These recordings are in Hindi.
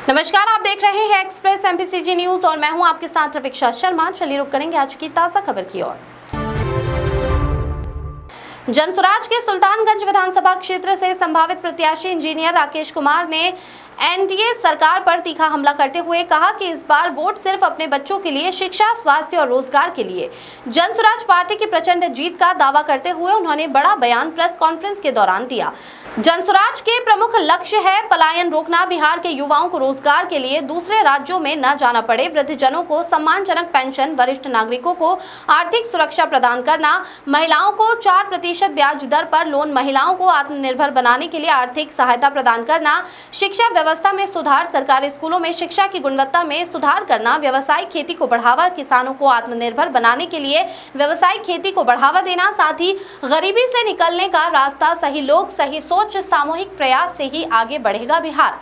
नमस्कार, आप देख रहे हैं एक्सप्रेस एमपीसीजी न्यूज और मैं हूं आपके साथ रवीक्षा शर्मा। चलिए रुक करेंगे आज की ताजा खबर की ओर। जनसुराज के सुल्तानगंज विधानसभा क्षेत्र से संभावित प्रत्याशी इंजीनियर राकेश कुमार ने एनडीए सरकार पर तीखा हमला करते हुए कहा कि इस बार वोट सिर्फ अपने बच्चों के लिए, शिक्षा, स्वास्थ्य और रोजगार के लिए। जनसुराज पार्टी की प्रचंड जीत का दावा करते हुए उन्होंने बड़ा बयान प्रेस कॉन्फ्रेंस के दौरान दिया। जनसुराज के प्रमुख लक्ष्य है पलायन रोकना, बिहार के युवाओं को रोजगार के लिए दूसरे राज्यों में न जाना पड़े, वृद्धजनों को सम्मानजनक पेंशन, वरिष्ठ नागरिकों को आर्थिक सुरक्षा प्रदान करना, महिलाओं को 4% ब्याज दर पर लोन, महिलाओं को आत्मनिर्भर बनाने के लिए आर्थिक सहायता प्रदान करना, शिक्षा व्यवस्था में सुधार, सरकारी स्कूलों में शिक्षा की गुणवत्ता में सुधार करना, व्यावसायिक खेती को बढ़ावा, किसानों को आत्मनिर्भर बनाने के लिए व्यावसायिक खेती को बढ़ावा देना, साथ ही गरीबी से निकलने का रास्ता, सही लोग, सही सोच, सामूहिक प्रयास से ही आगे बढ़ेगा बिहार।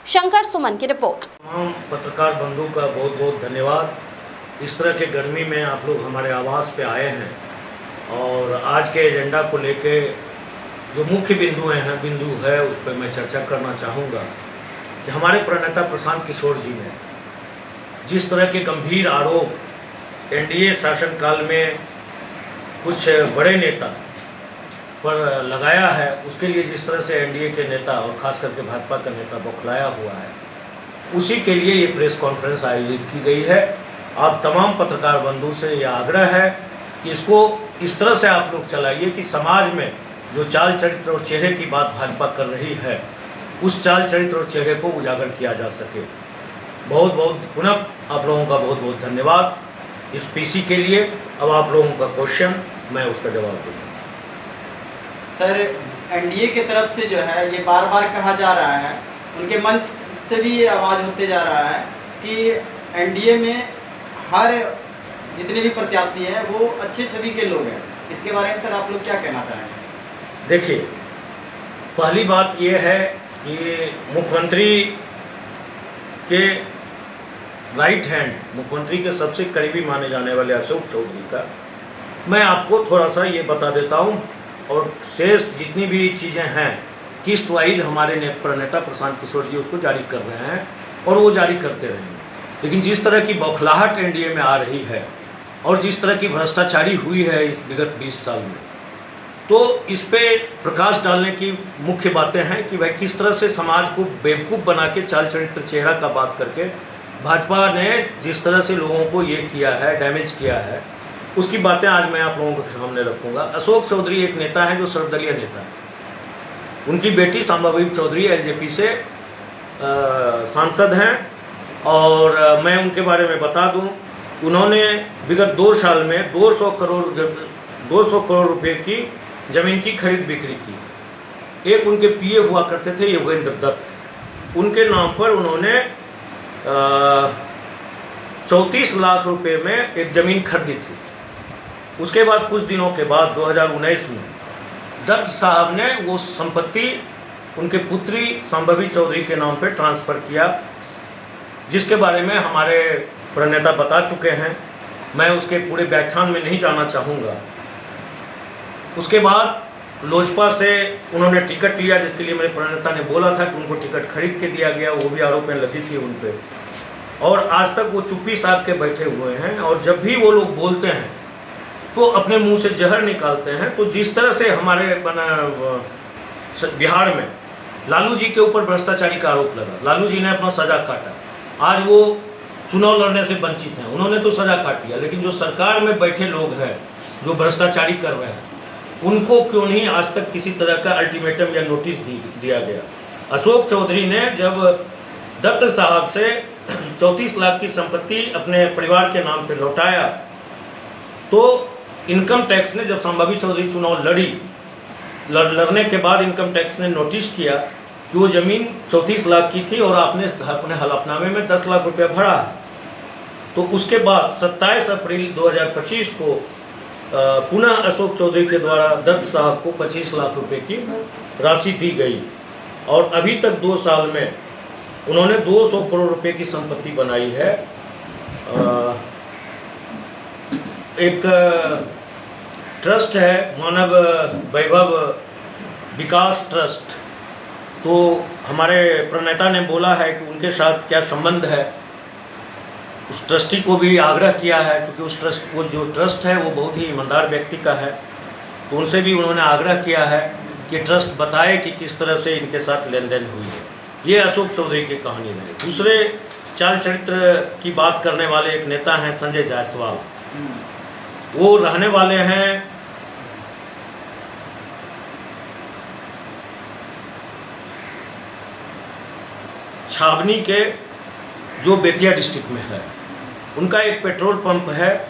शंकर सुमन की रिपोर्ट। तमाम पत्रकार बंधु का बहुत बहुत धन्यवाद। इस तरह के गर्मी में आप लोग हमारे आवास पे आए हैं और आज के एजेंडा को लेके जो मुख्य बिंदु है उस पर मैं चर्चा करना चाहूँगा कि हमारे प्रणेता प्रशांत किशोर जी ने जिस तरह के गंभीर आरोप एनडीए शासनकाल में कुछ बड़े नेता पर लगाया है, उसके लिए जिस तरह से एनडीए के नेता और खास करके भाजपा का नेता बौखलाया हुआ है, उसी के लिए ये प्रेस कॉन्फ्रेंस आयोजित की गई है। आप तमाम पत्रकार बंधु से यह आग्रह है कि इसको इस तरह से आप लोग चलाइए कि समाज में जो चाल चरित्र और चेहरे की बात भाजपा कर रही है, उस चाल चरित्र और चेहरे को उजागर किया जा सके। बहुत बहुत पुनः आप लोगों का बहुत बहुत धन्यवाद इस पीसी के लिए। अब आप लोगों का क्वेश्चन, मैं उसका जवाब दूँगा। सर, एनडीए की तरफ से जो है ये बार बार कहा जा रहा है, उनके मंच से भी ये आवाज़ होते जा रहा है कि एनडीए में हर जितने भी प्रत्याशी हैं वो अच्छे छवि के लोग हैं। इसके बारे में सर आप लोग क्या कहना चाहेंगे? देखिए, पहली बात ये है कि मुख्यमंत्री के राइट हैंड, मुख्यमंत्री के सबसे करीबी माने जाने वाले अशोक चौधरी का मैं आपको थोड़ा सा ये बता देता हूँ, और शेष जितनी भी चीज़ें हैं किस्त वाइज हमारे प्रणेता प्रशांत किशोर जी उसको जारी कर रहे हैं और वो जारी करते रहेंगे। लेकिन जिस तरह की बौखलाहट एनडीए में आ रही है और जिस तरह की भ्रष्टाचारी हुई है इस विगत 20 साल में, तो इस पे प्रकाश डालने की मुख्य बातें हैं कि भाई किस तरह से समाज को बेवकूफ़ बना के चाल चरित्र चेहरा का बात करके भाजपा ने जिस तरह से लोगों को ये किया है, डैमेज किया है, उसकी बातें आज मैं आप लोगों के सामने रखूँगा। अशोक चौधरी एक नेता है जो सर्वदलीय नेता है। उनकी बेटी सांबाबाई चौधरी एलजेपी से सांसद हैं और मैं उनके बारे में बता दूं, उन्होंने विगत 2 साल में 200 करोड़ रुपए की ज़मीन की खरीद बिक्री की। एक उनके पीए हुआ करते थे योगेंद्र दत्त, उनके नाम पर उन्होंने 34 लाख रुपए में एक ज़मीन खरीदी थी। उसके बाद कुछ दिनों के बाद 2019 में दत्त साहब ने वो संपत्ति उनके पुत्री सांबाबाई चौधरी के नाम पर ट्रांसफ़र किया, जिसके बारे में हमारे प्रणेता बता चुके हैं। मैं उसके पूरे व्याख्यान में नहीं जाना चाहूँगा। उसके बाद लोजपा से उन्होंने टिकट लिया, जिसके लिए मेरे प्रणेता ने बोला था कि उनको टिकट खरीद के दिया गया, वो भी आरोपें लगी थी उन पर, और आज तक वो चुप्पी साध के बैठे हुए हैं। और जब भी वो लोग बोलते हैं तो अपने मुंह से जहर निकालते हैं। तो जिस तरह से हमारे बिहार में लालू जी के ऊपर भ्रष्टाचारी का आरोप लगा, लालू जी ने अपना सजा काटा, आज वो चुनाव लड़ने से वंचित हैं, उन्होंने तो सजा काट लिया, लेकिन जो सरकार में बैठे लोग हैं जो भ्रष्टाचारी कर रहे हैं, उनको क्यों नहीं आज तक किसी तरह का अल्टीमेटम या नोटिस दिया गया। अशोक चौधरी ने जब दत्त साहब से 34 लाख की संपत्ति अपने परिवार के नाम पर लौटाया, तो इनकम टैक्स ने, जब सांबाबाई चौधरी चुनाव लड़ने के बाद इनकम टैक्स ने नोटिस किया कि वो ज़मीन 34 लाख की थी और आपने अपने हलफनामे में 10 लाख रुपया भरा है। तो उसके बाद 27 अप्रैल 2025 को पुनः अशोक चौधरी के द्वारा दत्त साहब को 25 लाख रुपए की राशि दी गई और अभी तक 2 साल में उन्होंने 200 करोड़ रुपए की संपत्ति बनाई है। एक ट्रस्ट है, मानव वैभव विकास ट्रस्ट, तो हमारे प्रणेता ने बोला है कि उनके साथ क्या संबंध है। उस ट्रस्टी को भी आग्रह किया है, क्योंकि वो जो ट्रस्ट है वो बहुत ही ईमानदार व्यक्ति का है, तो उनसे भी उन्होंने आग्रह किया है कि ट्रस्ट बताए कि किस तरह से इनके साथ लेन देन हुई है। ये अशोक चौधरी की कहानी है। दूसरे चाल चरित्र की बात करने वाले एक नेता हैं संजय जायसवाल। वो रहने वाले हैं छावनी के, जो बेतिया डिस्ट्रिक्ट में है। उनका एक पेट्रोल पंप है,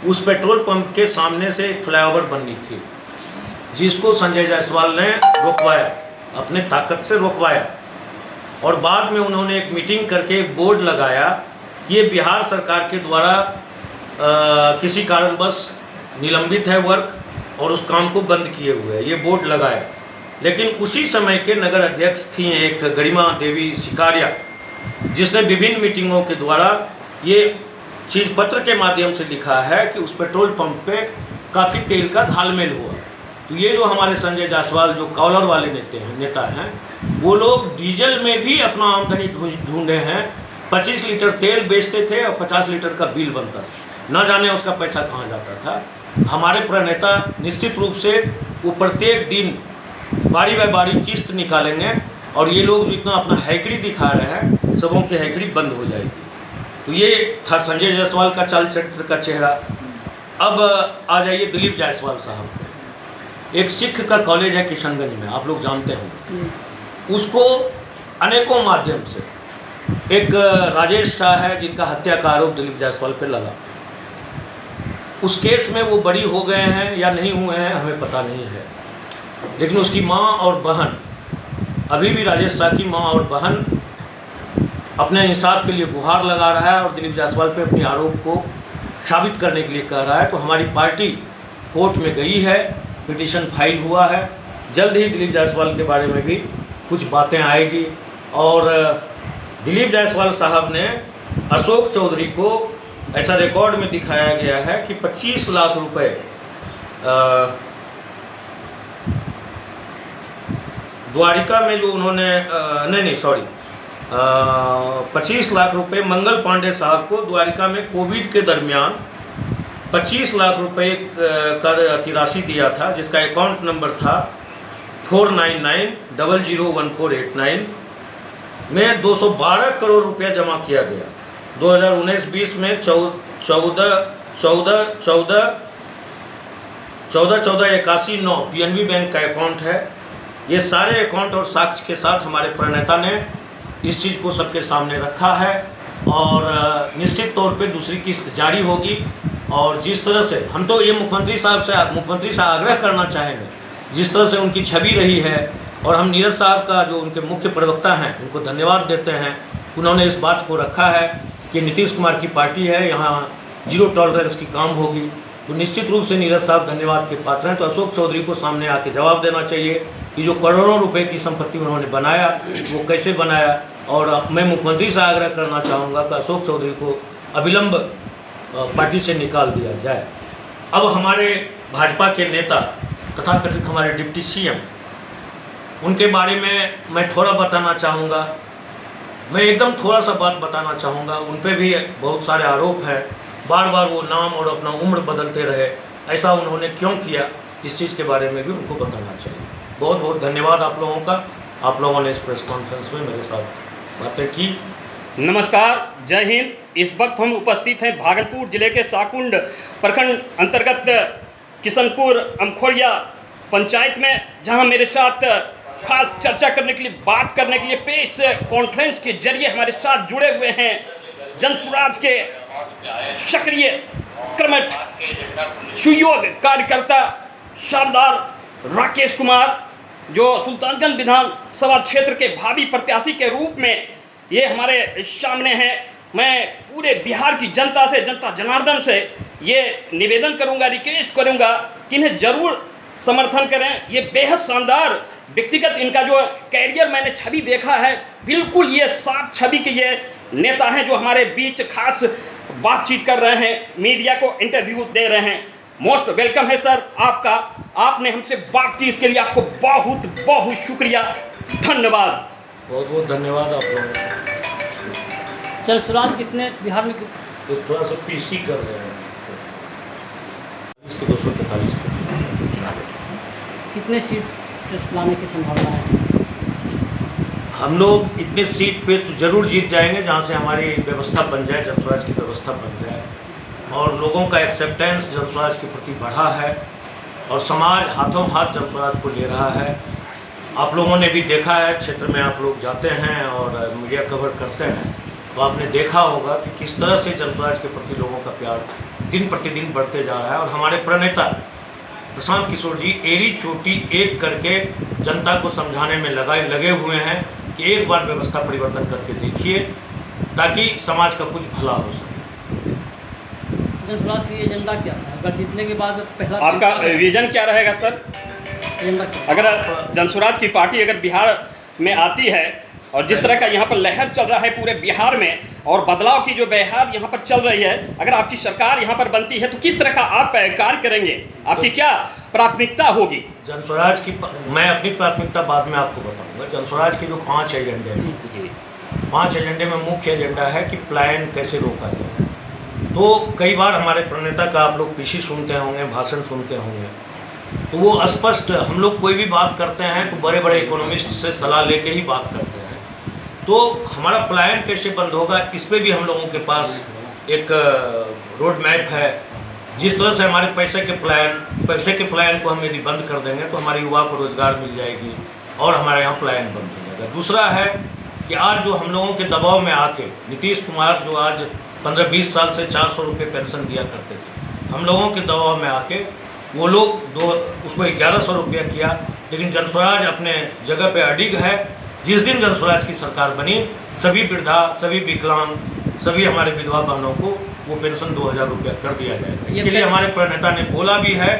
उस पेट्रोल पंप के सामने से एक फ्लाईओवर बननी थी, जिसको संजय जायसवाल ने रोकवाया, अपने ताकत से रोकवाया। और बाद में उन्होंने एक मीटिंग करके एक बोर्ड लगाया कि ये बिहार सरकार के द्वारा किसी कारणवश निलंबित है वर्क और उस काम को बंद किए हुए है, ये बोर्ड लगाया। लेकिन उसी समय के नगर अध्यक्ष थी एक गरिमा देवी शिकारिया, जिसने विभिन्न मीटिंगों के द्वारा ये चीज पत्र के माध्यम से लिखा है कि उस पेट्रोल पंप पे काफ़ी तेल का घालमेल हुआ। तो ये जो हमारे संजय जायसवाल जो कॉलर वाले नेता हैं, वो लोग डीजल में भी अपना आमदनी ढूंढे हैं। 25 लीटर तेल बेचते थे और 50 लीटर का बिल बनता, न जाने उसका पैसा कहाँ जाता था। हमारे प्रणेता निश्चित रूप से वो प्रत्येक दिन बारी बारी बारी किस्त निकालेंगे और ये लोग जितना अपना हैकड़ी दिखा रहे हैं, सबों की हैकड़ी बंद हो जाएगी। तो ये था संजय जायसवाल का चाल चरित्र का चेहरा। अब आ जाइए दिलीप जायसवाल साहब। एक सिख का कॉलेज है किशनगंज में, आप लोग जानते होंगे। उसको अनेकों माध्यम से एक राजेश शाह है, जिनका हत्या का आरोप दिलीप जायसवाल पे लगा। उस केस में वो बरी हो गए हैं या नहीं हुए हैं हमें पता नहीं है, लेकिन उसकी माँ और बहन, अभी भी राजेश शाह की माँ और बहन अपने इंसाफ के लिए गुहार लगा रहा है और दिलीप जायसवाल पे अपने आरोप को साबित करने के लिए कह रहा है। तो हमारी पार्टी कोर्ट में गई है, पिटीशन फाइल हुआ है। जल्द ही दिलीप जायसवाल के बारे में भी कुछ बातें आएगी। और दिलीप जायसवाल साहब ने अशोक चौधरी को ऐसा रिकॉर्ड में दिखाया गया है कि 25 लाख रुपए द्वारिका में जो उन्होंने 25 लाख रुपए मंगल पांडे साहब को द्वारिका में कोविड के दरमियान 25 लाख रुपए की राशि दिया था, जिसका अकाउंट नंबर था 499001489 में 212 करोड़ रुपया जमा किया गया। 2019-20 में 1481,9 पीएनबी बैंक का अकाउंट है। ये सारे अकाउंट और साक्ष्य के साथ हमारे प्रणेता ने इस चीज़ को सबके सामने रखा है और निश्चित तौर पे दूसरी किस्त जारी होगी। और जिस तरह से हम तो ये मुख्यमंत्री से आग्रह करना चाहेंगे, जिस तरह से उनकी छवि रही है, और हम नीरज साहब का जो उनके मुख्य प्रवक्ता हैं उनको धन्यवाद देते हैं, उन्होंने इस बात को रखा है कि नीतीश कुमार की पार्टी है, यहाँ जीरो टॉलरेंस की काम होगी। तो निश्चित रूप से नीरज साहब धन्यवाद के पात्र हैं। तो अशोक चौधरी को सामने आके जवाब देना चाहिए कि जो करोड़ों रुपए की संपत्ति उन्होंने बनाया वो कैसे बनाया। और मैं मुख्यमंत्री से आग्रह करना चाहूँगा कि अशोक चौधरी को अविलंब पार्टी से निकाल दिया जाए। अब हमारे भाजपा के नेता तथा कथित हमारे डिप्टी सीएम, उनके बारे में मैं थोड़ा बताना चाहूँगा। मैं एकदम थोड़ा सा बात बताना चाहूँगा। उन पर भी बहुत सारे आरोप हैं, बार बार वो नाम और अपना उम्र बदलते रहे, ऐसा उन्होंने क्यों किया, इस चीज़ के बारे में भी उनको बताना चाहिए। बहुत बहुत धन्यवाद आप लोगों का, आप लोगों ने इस प्रेस कॉन्फ्रेंस में मेरे साथ बातें की। नमस्कार, जय हिंद। इस वक्त हम उपस्थित हैं भागलपुर जिले के साकुंड प्रखंड अंतर्गत किशनपुर अमखोरिया पंचायत में, जहां मेरे साथ खास चर्चा करने के लिए, बात करने के लिए प्रेस कॉन्फ्रेंस के जरिए हमारे साथ जुड़े हुए हैं जनसुराज के सक्रिय कर्मठ सुयोग कार्यकर्ता शानदार राकेश कुमार, जो सुल्तानगंज विधानसभा क्षेत्र के भावी प्रत्याशी के रूप में ये हमारे सामने हैं। मैं पूरे बिहार की जनता से, जनता जनार्दन से ये निवेदन करूंगा, रिक्वेस्ट करूंगा कि इन्हें जरूर समर्थन करें। ये बेहद शानदार व्यक्तिगत इनका जो कैरियर मैंने छवि देखा है, बिल्कुल ये साफ छवि के ये नेता हैं जो हमारे बीच खास बातचीत कर रहे हैं, मीडिया को इंटरव्यू दे रहे हैं। मोस्ट वेलकम है सर आपका। आपने हमसे बात की, इसके लिए आपको बहुत बहुत शुक्रिया, धन्यवाद। बहुत बहुत धन्यवाद आप लोगों को। चल स्वराज कितने बिहार में तो थोड़ा सा पीसी कर रहे हैं इसके 243 कितने सीट लाने की संभावना है? हम लोग इतने सीट पे तो जरूर जीत जाएंगे जहाँ से हमारी व्यवस्था बन जाए, जनस्वराज की व्यवस्था बन जाए और लोगों का एक्सेप्टेंस जनस्वराज के प्रति बढ़ा है और समाज हाथों हाथ जनस्वराज को ले रहा है। आप लोगों ने भी देखा है, क्षेत्र में आप लोग जाते हैं और मीडिया कवर करते हैं तो आपने देखा होगा कि किस तरह से जनस्वराज के प्रति लोगों का प्यार दिन प्रतिदिन बढ़ते जा रहा है। और हमारे प्रणेता प्रशांत किशोर जी एड़ी चोटी एक करके जनता को समझाने में लगे हुए हैं कि एक बार व्यवस्था परिवर्तन करके देखिए ताकि समाज का कुछ भला हो सके। जनस्वराज की एजेंडा क्या है? अगर जीतने के बाद पहला आपका विजन क्या रहेगा सर? एजेंडा क्या? अगर जनस्वराज की पार्टी अगर बिहार में आती है और जिस तरह का यहाँ पर लहर चल रहा है पूरे बिहार में और बदलाव की जो बहार यहाँ पर चल रही है, अगर आपकी सरकार यहाँ पर बनती है तो किस तरह का आप कार्य करेंगे? आपकी क्या प्राथमिकता होगी? जनस्वराज की मैं अपनी प्राथमिकता बाद में आपको बताऊंगा। जनस्वराज के जो 5 एजेंडे हैं, जी 5 एजेंडे में मुख्य एजेंडा है कि पलायन कैसे रोका जाए। तो कई बार हमारे प्रणेता का आप लोग पीसी सुनते होंगे, भाषण सुनते होंगे, तो वो स्पष्ट, हम लोग कोई भी बात करते हैं तो बड़े बड़े इकोनॉमिस्ट से सलाह लेके ही बात करते हैं। तो हमारा पलायन कैसे बंद होगा, इस पे भी हम लोगों के पास एक रोड मैप है। जिस तरह से हमारे पैसे के पलायन को हम यदि बंद कर देंगे तो हमारे युवा को रोजगार मिल जाएगी और हमारे यहाँ पलायन बंद हो जाएगा। दूसरा है कि आज जो हम लोगों के दबाव में आके नीतीश कुमार जो आज 15-20 साल से 400 रुपये पेंशन दिया करते थे, हम लोगों के दबाव में आके वो लोग उसको 1100 रुपया किया। लेकिन जनस्वराज अपने जगह पे अडिग है। जिस दिन जनस्वराज की सरकार बनी, सभी वृद्धा, सभी विकलांग, सभी हमारे विधवा बहनों को वो पेंशन 2000 रुपया कर दिया जाएगा। इसके लिए हमारे प्रणेता ने बोला भी है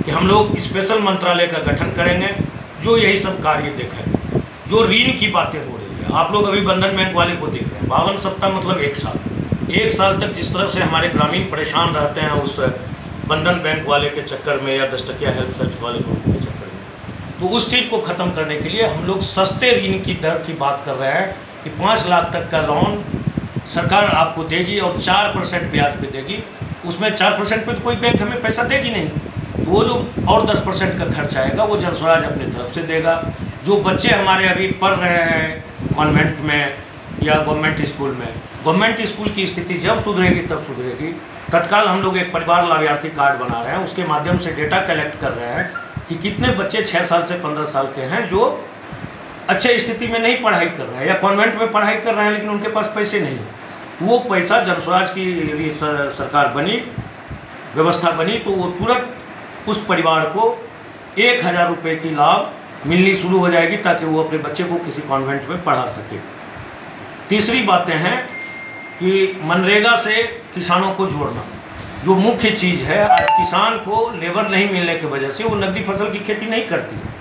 कि हम लोग स्पेशल मंत्रालय का गठन करेंगे जो यही सब कार्य देखें। जो ऋण की बातें हो रही है, आप लोग अभी बंधन बैंक वाले को देख रहे हैं, 52 सप्ताह मतलब 1 साल। 1 साल तक जिस तरह से हमारे ग्रामीण परेशान रहते हैं उस बंधन बैंक वाले के चक्कर में या 10 टकिया हेल्प सर्च वाले ग्रुप के चक्कर में, तो उस चीज़ को ख़त्म करने के लिए हम लोग सस्ते ऋण की दर की बात कर रहे हैं कि 5 लाख तक का लोन सरकार आपको देगी और 4% ब्याज पे देगी। उसमें 4% पे तो कोई बैंक हमें पैसा देगी नहीं, तो वो जो और 10% का खर्च आएगा वो जनस्वराज अपनी तरफ से देगा। जो बच्चे हमारे अभी पढ़ रहे हैं कॉन्वेंट में या गवर्नमेंट स्कूल में, गवर्नमेंट स्कूल की स्थिति जब सुधरेगी तब सुधरेगी। तत्काल हम लोग एक परिवार लाभार्थी कार्ड बना रहे हैं, उसके माध्यम से डेटा कलेक्ट कर रहे हैं कि कितने बच्चे 6 साल से 15 साल के हैं जो अच्छे स्थिति में नहीं पढ़ाई कर रहे हैं या कॉन्वेंट में पढ़ाई कर रहे हैं लेकिन उनके पास पैसे नहीं है। वो पैसा जनस्वराज की यदि सरकार बनी, व्यवस्था बनी, तो वो तुरंत उस परिवार को 1000 रुपये की लाभ मिलनी शुरू हो जाएगी ताकि वो अपने बच्चे को किसी कॉन्वेंट में पढ़ा सके। तीसरी बातें हैं कि मनरेगा से किसानों को जोड़ना, जो मुख्य चीज़ है। आज किसान को लेबर नहीं मिलने की वजह से वो नकदी फसल की खेती नहीं करती है,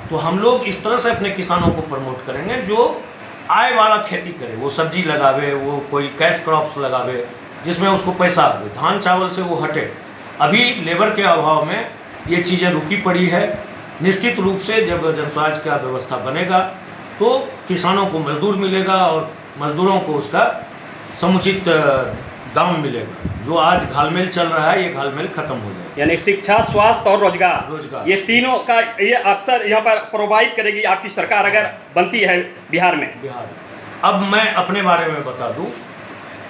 तो हम लोग इस तरह से अपने किसानों को प्रमोट करेंगे जो आय वाला खेती करे, वो सब्जी लगावे, वो कोई कैश क्रॉप्स लगावे जिसमें उसको पैसा आवे, धान चावल से वो हटे। अभी लेबर के अभाव में ये चीज़ें रुकी पड़ी है। निश्चित रूप से जब जनस्वराज का व्यवस्था बनेगा तो किसानों को मजदूर मिलेगा और मजदूरों को उसका समुचित दाम मिलेगा। जो आज घालमेल चल रहा है ये घालमेल खत्म हो जाएगा। यानी शिक्षा, स्वास्थ्य और रोजगार, ये तीनों का ये अवसर यहाँ पर प्रोवाइड करेगी आपकी सरकार अगर बनती है बिहार में। अब मैं अपने बारे में बता दूं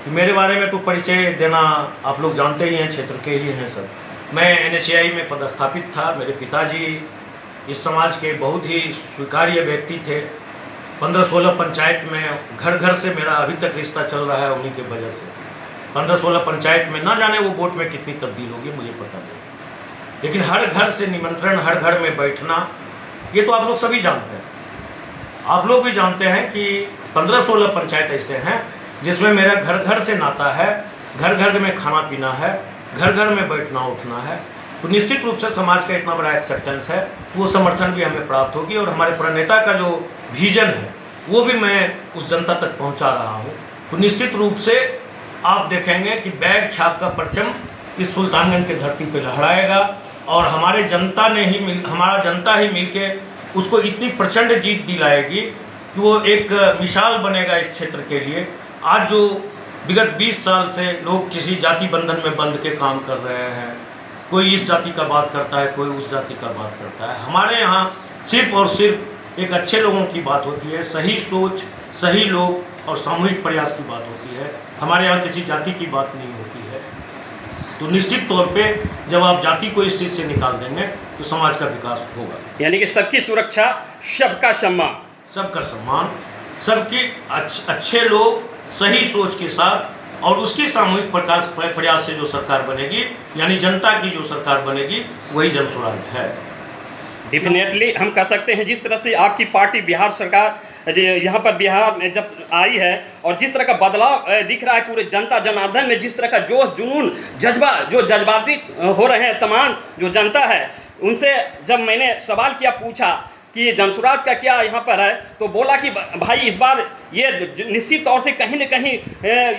कि मेरे बारे में तो परिचय देना आप लोग जानते ही हैं, क्षेत्र के ही हैं सब। मैं NHAI में पदस्थापित था। मेरे पिताजी इस समाज के बहुत ही स्वीकार्य व्यक्ति थे। 15-16 पंचायत में घर घर से मेरा अभी तक रिश्ता चल रहा है उन्हीं के वजह से। 15-16 पंचायत में ना जाने वो वोट में कितनी तब्दील होगी मुझे पता नहीं, लेकिन हर घर से निमंत्रण, हर घर में बैठना, ये तो आप लोग सभी जानते हैं। आप लोग भी जानते हैं कि 15-16 पंचायत ऐसे हैं जिसमें मेरा घर घर से नाता है, घर घर में खाना पीना है, घर घर में बैठना उठना है। तो निश्चित रूप से समाज का इतना बड़ा एक्सेप्टेंस है, वो समर्थन भी हमें प्राप्त होगी और हमारे प्रणेता का जो विजन है वो भी मैं उस जनता तक पहुंचा रहा हूं। तो निश्चित रूप से आप देखेंगे कि बैग छाप का परचम इस सुल्तानगंज की धरती पे लहराएगा और हमारा जनता ही मिलके उसको इतनी प्रचंड जीत दिलाएगी कि वो एक मिसाल बनेगा इस क्षेत्र के लिए। आज जो विगत 20 साल से लोग किसी जाति बंधन में बंध के काम कर रहे हैं, कोई इस जाति का बात करता है, कोई उस जाति का बात करता है, हमारे यहाँ सिर्फ और सिर्फ एक अच्छे लोगों की बात होती है, सही सोच, सही लोग और सामूहिक प्रयास की बात होती है। हमारे यहाँ किसी जाति की बात नहीं होती है। तो निश्चित तौर पे जब आप जाति को इस चीज़ से निकाल देंगे तो समाज का विकास होगा। यानी कि सबकी सुरक्षा, सबका सम्मान, सबका सम्मान, सबके अच्छे लोग सही सोच के साथ और उसकी सामूहिक प्रयास से जो सरकार बनेगी, यानी जनता की जो सरकार बनेगी, वही जन स्वराज है। डेफिनेटली हम कह सकते हैं जिस तरह से आपकी पार्टी बिहार सरकार यहाँ पर बिहार में जब आई है और जिस तरह का बदलाव दिख रहा है पूरे जनता जनार्दन में, जिस तरह का जोश जुनून जज्बा जो जज्बाती हो रहे हैं तमाम जो जनता है, उनसे जब मैंने सवाल किया, पूछा कि जनसुराज का क्या यहाँ पर है, तो बोला कि भाई इस बार ये निश्चित तौर से कहीं न कहीं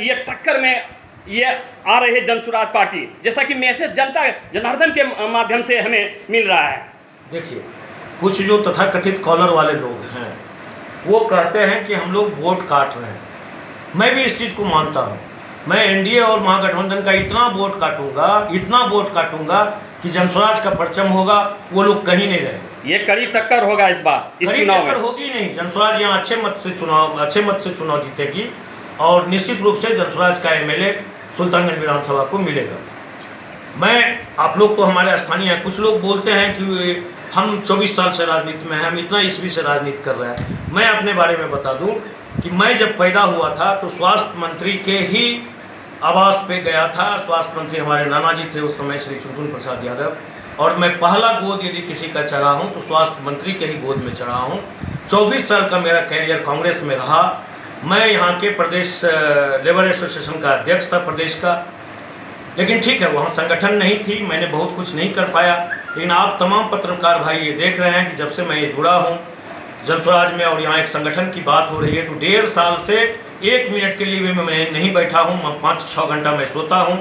ये टक्कर में ये आ रही है जनसुराज पार्टी, जैसा कि मैसेज जनता जनार्दन के माध्यम से हमें मिल रहा है। देखिए, कुछ जो तथाकथित कॉलर वाले लोग हैं वो कहते हैं कि हम लोग वोट काट रहे हैं। मैं भी इस चीज़ को मानता हूँ। मैं एनडीए और महागठबंधन का इतना वोट काटूंगा कि जनसुराज का परचम होगा, वो लोग कहीं नहीं रहेंगे। ये कड़ी टक्कर होगा इस बार, इस चुनाव में। होगी नहीं, जनसुराज यहाँ अच्छे मत से चुनाव जीतेगी और निश्चित रूप से जनसुराज का एमएलए सुल्तानगंज विधानसभा को मिलेगा। मैं आप लोग तो हमारे स्थानीय हैं, कुछ लोग बोलते हैं कि हम 24 साल से राजनीति में हैं, हम इतना ईस्वी से राजनीति कर रहे हैं। मैं अपने बारे में बता दूं कि मैं जब पैदा हुआ था तो स्वास्थ्य मंत्री के ही आवास पे गया था। स्वास्थ्य मंत्री हमारे नाना जी थे उस समय, श्री चुनचुन प्रसाद यादव, और मैं पहला गोद यदि किसी का चढ़ा हूँ तो स्वास्थ्य मंत्री के ही गोद में चढ़ा हूँ। 24 साल का मेरा कैरियर कांग्रेस में रहा। मैं यहाँ के प्रदेश लेबर एसोसिएशन का अध्यक्ष था प्रदेश का, लेकिन ठीक है, वहाँ संगठन नहीं थी, मैंने बहुत कुछ नहीं कर पाया। लेकिन आप तमाम पत्रकार भाई ये देख रहे हैं कि जब से मैं ये जुड़ा हूँ जनसुराज में और यहाँ एक संगठन की बात हो रही है, तो 1.5 साल से 1 मिनट के लिए भी मैं नहीं बैठा हूँ। मैं 5-6 घंटा मैं सोता हूँ,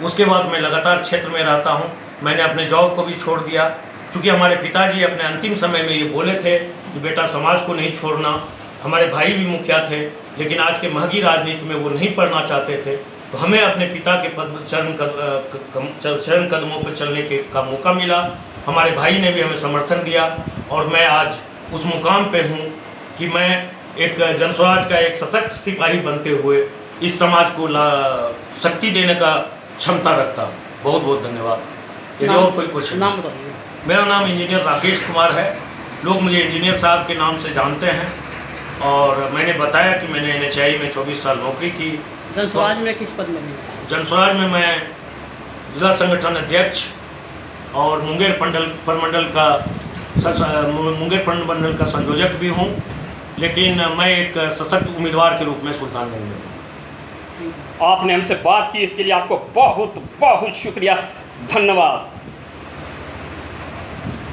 उसके बाद मैं लगातार क्षेत्र में रहता हूँ। मैंने अपने जॉब को भी छोड़ दिया, क्योंकि हमारे पिताजी अपने अंतिम समय में ये बोले थे कि बेटा समाज को नहीं छोड़ना। हमारे भाई भी मुखिया थे, लेकिन आज के महंगी राजनीति में वो नहीं पढ़ना चाहते थे, तो हमें अपने पिता के चरण कदमों पर चलने का मौका मिला। हमारे भाई ने भी हमें समर्थन दिया और मैं आज उस मुकाम पे हूँ कि मैं एक जनसुराज का एक सशक्त सिपाही बनते हुए इस समाज को शक्ति देने का क्षमता रखता हूँ। बहुत बहुत धन्यवाद। यदि और कोई क्वेश्चन? नाम बताइए। मेरा नाम इंजीनियर राकेश कुमार है। लोग मुझे इंजीनियर साहब के नाम से जानते हैं और मैंने बताया कि मैंने NHI में 24 साल नौकरी की। जनसुराज में किस पद में? जनसुराज में मैं जिला संगठन अध्यक्ष और मुंगेर प्रमंडल का संयोजक भी हूँ, लेकिन मैं एक सशक्त उम्मीदवार के रूप में सुल्तानगंज में हूँ। आपने हमसे बात की, इसके लिए आपको बहुत बहुत शुक्रिया, धन्यवाद।